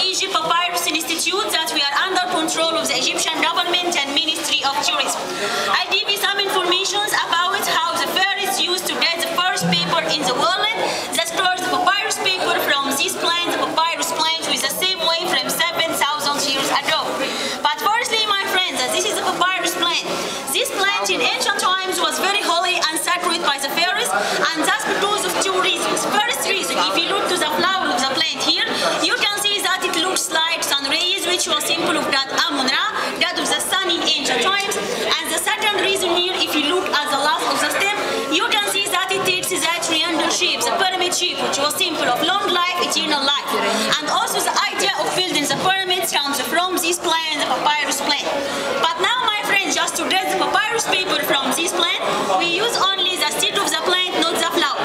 Egypt Papyrus Institute that we are under control of the Egyptian government and Ministry of Tourism. I'll give you some information about how the pharaohs used to get the first paper in the world that stores the papyrus paper from this plant, the papyrus plant, with the same way from 7,000 years ago. But firstly, my friends, this is the papyrus plant. This plant in ancient times was very holy and sacred by the pharaohs, and that's because of two reasons. First reason, if you look to the flower of the plant here, you can see that it looks like sun rays, which was symbol of God Amun-Ra, god of the sun in ancient times. And the second reason here, if you look at the last of the stem, you can see that it takes that triangle shape, the pyramid shape, which was symbol of long life, eternal life. And also the idea of building the pyramids comes from this plant, the papyrus plant. But now, my friends, just to get the papyrus paper from this plant, we use only the seed of the plant, not the flower.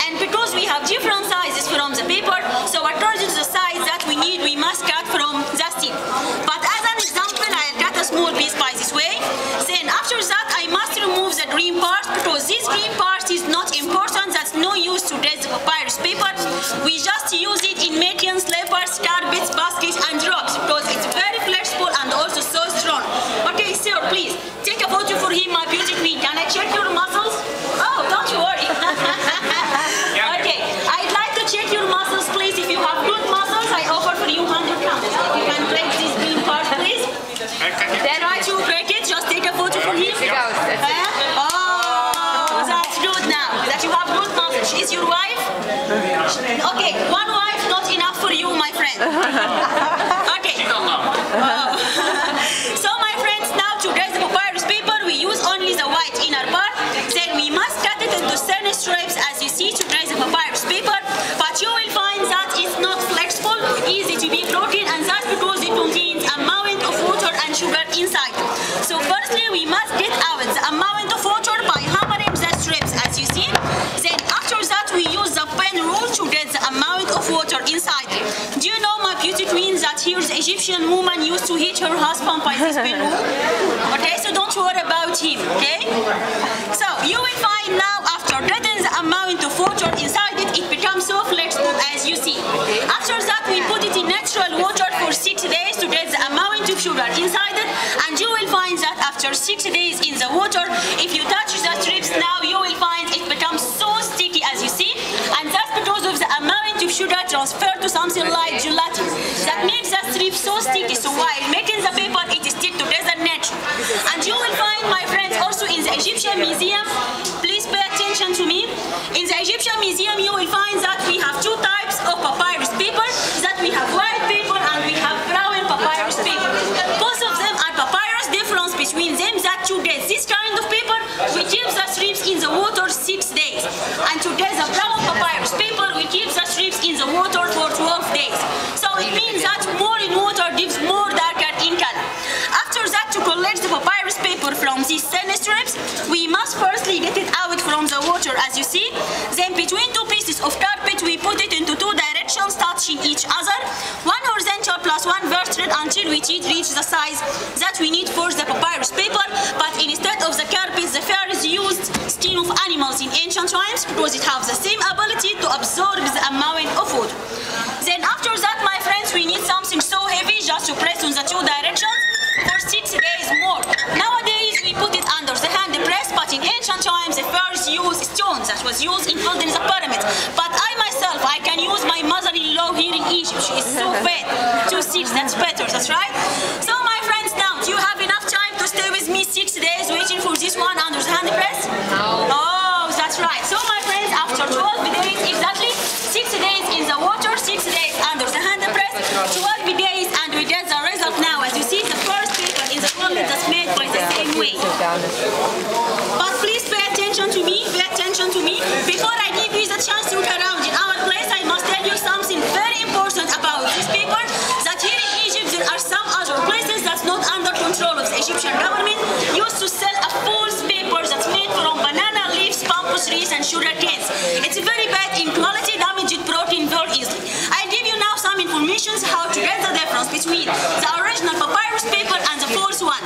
And because we have different sizes from the paper, so according to the size that we need, we must cut from the seed. But as an example, I'll cut a small piece by this way. Then after that, I must remove the green part, because this green part is not important. That's no use to get the papyrus paper. We just use it in making slippers, carpets, baskets, and rocks, because it's very flexible and also so strong. Okay, sir, please take a photo for him, my beauty queen. Can I check your muscles? Oh, don't you worry. Okay, I'd like to check your muscles, please. If you have good muscles, I offer for you 100 pounds. You can break this green part, please. Then try to break it. Just take a photo for him. Oh, that's good now. That you have good muscles. Is your wife? Okay, one wife not enough for you, my friend. Okay. So, my friends, now to get the papyrus paper, we use only the white inner part. Then we must cut it into thin strips, as you see, to get the papyrus paper. But you will find that it's not flexible, easy to be broken, and that's because it contains a amount of water and sugar inside. So, firstly, we must get out the amount of water by hammering the strips, as you see. Then, after that, we use the pen rule to get the amount of water inside. Do you know, my beauty queen, that here the Egyptian woman used to hit her husband by this pen rule? Okay, so don't worry about him, okay? So, you will find now, after getting the amount of water inside it, it becomes so flexible, as you see. After that, we put it in natural water for 6 days to get the amount of sugar inside it, and you will find that after 6 days in the water, if you touch the strips now, you will find it becomes so sticky, as you see, and that's because of the amount of sugar transferred to something like gelatin. That makes the strips so sticky, so while making the paper, it is stick together naturally. And you will find, my friends, also in the Egyptian museum, please pay attention to me. In the Egyptian museum, you will find that we have two types of papyrus paper, that we have white paper and we have brown papyrus paper. Both of them are papyrus. Difference between them that to get this kind of paper, we keep the strips in the water 6 days. And to get the brown papyrus paper, we keep the strips in the water for 12 days. So it means that more in water gives more darker in color. After that, to collect the papyrus paper from these thin strips, we must firstly get it out from the water, as you see. Then between two pieces of carpet, we put it into two directions touching each other, one horizontal plus one vertical, until we reach the size that we need for the papyrus paper. But instead of the carpet, the pharaohs used skin of animals in ancient times, because it has the same ability to absorb the amount of water. Then after that, my friends, we need something so heavy just to press on the two directions for 6 days more. Nowadays, we put it under the hand press, but in ancient times, the pharaohs used stones that was used in building the pyramids. But I myself, I can use my mother-in-law here in Egypt. She is so fat. 2 6, that's better, that's right? So, my friends, now, do you have enough time to stay with me 6 days waiting for this one under the hand press? No. Oh, that's right. So, my friends, after 12 days, exactly, 6 days in the water, 6 days under the hand press, 12 days, and we get the result now. As you see, the first paper in the world that's made by the same way. But please pay attention to me, Before I give you the chance to look around in our place, I must tell you something very important about this paper, that here in Egypt there are some other places that's not under control of the Egyptian government, used to sell a false paper that's made from banana leaves, bamboo trees, and sugar canes. It's very bad in quality, damaged, broken very easily. I'll give you now some information how to get the difference between the original papyrus paper and the false one.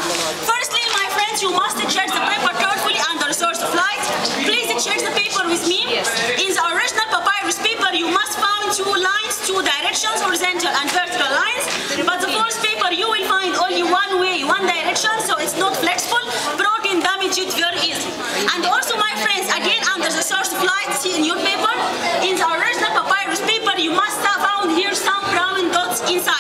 Firstly, my friends, you must check the paper carefully under the source of light. Please check the paper with me. Yes. In the original papyrus paper, you must find two lines, two directions, horizontal and vertical lines. the source of light in your paper. In the original papyrus paper, you must have found here some brown dots inside.